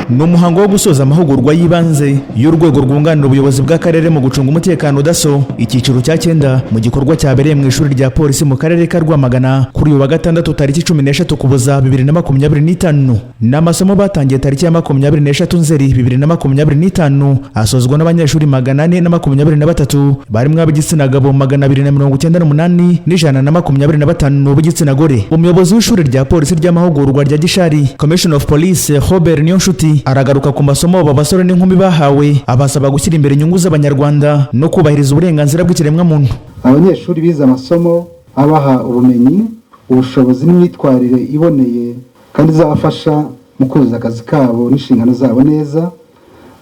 ni umuhango wo gusoza amahugurwa y'ibanze y'urwego rwunganira ubuyobozi bw'akarere mu gucunga umutekano DASSO icyiciro cya 9 mu gikorwa cyabereye mu ishuri rya polisi mu karere ka Rwamagana kuri uyu wa gatandatu tariki 16 Ukuboza 2025. N'amasomo batangiye tariki ya 23 Nzeri 2025 asozwa n'abanyeshuri 423 barimo ab'igitsina gabo 298 n'ijana b'igitsina gore. Umuyobozi w'ishuri rya polisi ry'amahugurwa rya Gishari Commission of Police Robert Niyonshuti aragaruka ku masomo aba basore n'inkumi bahawe abasaba gushyira imbere inyungu z'abanyarwanda no kubahiriza uburenganzira bw'ikiremwa muntu. Abanyeshuri bize amasomo abaha ubumenyi, ubushobozi n'imyitwarire iboneye kandi zabafasha mu kuzuza akazi kabo n'inshingano zabo neza.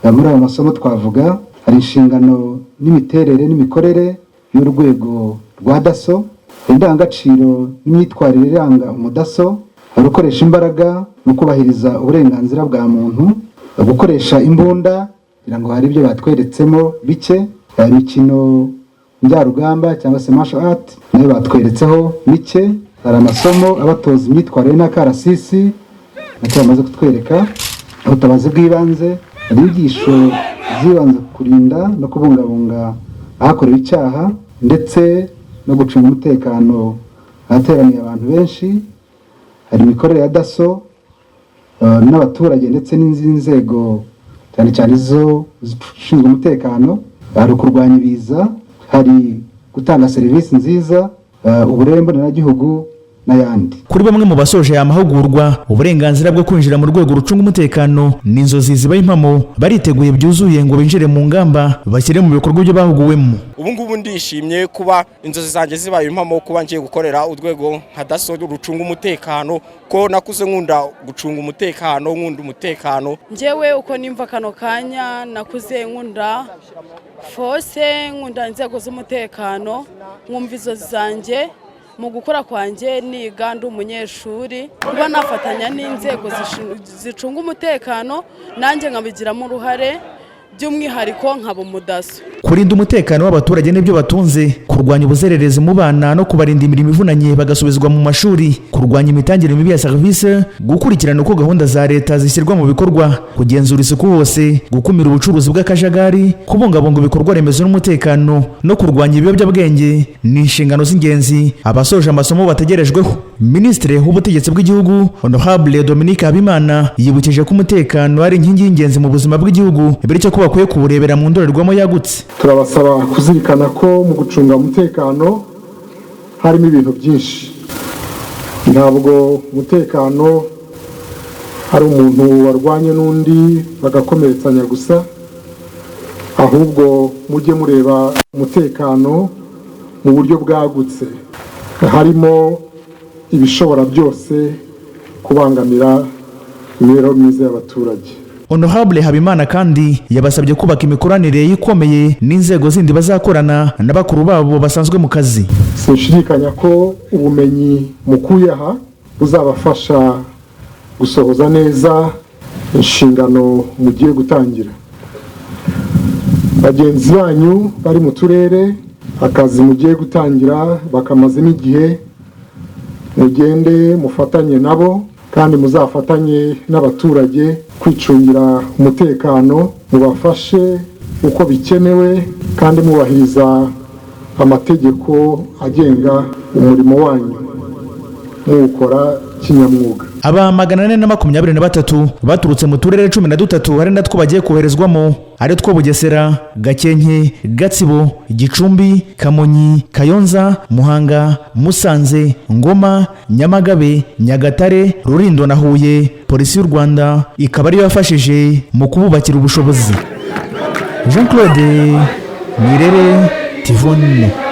Muri aya masomo twavuga hari inshingano n'imiterere n'imikorere y'urwego rwa DASSO, indangagaciro n'imyitwarire iranga umudaso, gukoresha imbaraga no kubahiriza uburenganzira bwa muntu, gukoresha imbunda kugira ngo hari ibyo batweretsemo bike, imikino njyarugamba cyangwa se martial art nayo batweretseho bike. Hari amasomo abatoza imyitwarire n'akarasisi nacyo bamaze kutwereka, ubutabazi bw'ibanze, inyigisho zibanze kurinda no kubungabunga ahakorewe icyaha ndetse no gucunga umutekano ahateraniye abantu benshi. Hari imikorere ya DASSO n'abaturage ndetse n'inzego cyane cyane zo zishinzwe umutekano, hari kurwanya ibiza, hari gutanga serivisi nziza, uburere mboneragihugu n'ayandi. Kuri bamwe mu basoje aya mahugurwa, uburenganzira bwo kwinjira mu rwego rucunga umutekano n'inzozi zibaye impamo, bariteguye byuzuye ngo binjire mu ngamba bashyire mu bikorwa ibyo bahuguwemo. Ubu ngubu ndishimye kuba inzozi zanjye zibaye impamo, kuba ngiye gukorera urwego nka DASSO rucunga umutekano, ko nakuze nkunda gucunga umutekano, nkunda umutekano. Njyewe uko nimva kano kanya nakuze nkunda force, nkunda inzego z'umutekano, nkumva inzozi zanjye mu gukora kwanjye niga ndi umunyeshuri, kuba nafatanya n'inzego zicunga umutekano nanjye nkabigiramo uruhare, by'umwihariko nkaba umudaso. Kurinda umutekano w'abaturage n'ibyo batunze, kurwanya ubuzererezi mu bana no kubarinda imirimo ivunanye bagasubizwa mu mashuri, kurwanya imitangire mibi ya serivisi, gukurikirana uko gahunda za leta zishyirwa mu bikorwa, kugenzura isuku hose, gukumira ubucuruzi bw'akajagari, kubungabunga ibikorwa remezo n'umutekano no kurwanya ibiyobyabwenge ni inshingano z'ingenzi abasoje amasomo bategerejweho. Minisitiri w'ubutegetsi bw'igihugu Honorable Dominique Habimana yibukije ko umutekano ari inkingi y'ingenzi mu buzima bw'igihugu, bityo ko bakwiye kuwurebera mu ndorerwamo yagutse. Turabasaba kuzirikana ko mu gucunga umutekano harimo ibintu byinshi. Ntabwo umutekano hari umuntu warwanye n'undi bagakomeretsanya gusa, ahubwo mujye mureba umutekano mu buryo bwagutse, harimo ibishobora byose kubangamira imibereho myiza y'abaturage. Honorable Habimana kandi yabasabye kubaka imikoranire ikomeye n'inzego zindi bazakorana n'abakuru babo basanzwe mu kazi. Sinshidikanya ko ubumenyi mukuye aha buzabafasha gusohoza neza inshingano mugiye gutangira. Bagenzi banyu bari mu turere, akazi mugiye gutangira bakamaze n'igihe, mugende mufatanye nabo kandi muzafatanye n'abaturage kwicungira umutekano, mubafashe uko bikenewe kandi mubahiriza amategeko agenga umurimo wanyu muwukora kinyamwuga. Aba 423 baturutse mu turere 13 hari natwo bagiye koherezwamo, ari two Bugesera, Gakenke, Gatsibo, Gicumbi, Kamonyi, Kayonza, Muhanga, Musanze, Ngoma, Nyamagabe, Nyagatare, Rulindo na Huye. Polisi y'u Rwanda ikaba ari yafashije mu kububakira ubushobozi. Jean Claude Mirere, TV1.